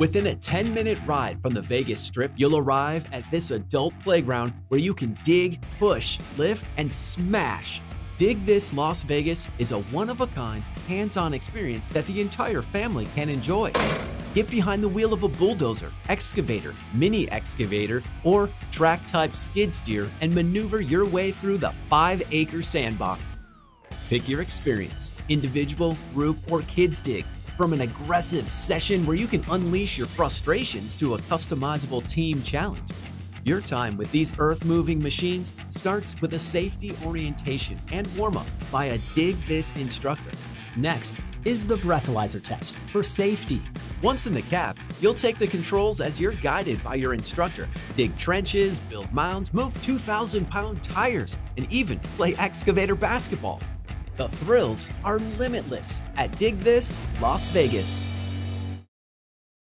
Within a 10-minute ride from the Vegas Strip, you'll arrive at this adult playground where you can dig, push, lift, and smash. Dig This Las Vegas is a one-of-a-kind, hands-on experience that the entire family can enjoy. Get behind the wheel of a bulldozer, excavator, mini excavator, or track-type skid steer and maneuver your way through the 5-acre sandbox. Pick your experience, individual, group, or kids dig. From an aggressive session where you can unleash your frustrations to a customizable team challenge. Your time with these earth-moving machines starts with a safety orientation and warm-up by a Dig This instructor. Next is the breathalyzer test for safety. Once in the cab, you'll take the controls as you're guided by your instructor, dig trenches, build mounds, move 2,000-pound tires, and even play excavator basketball. The thrills are limitless at Dig This Las Vegas.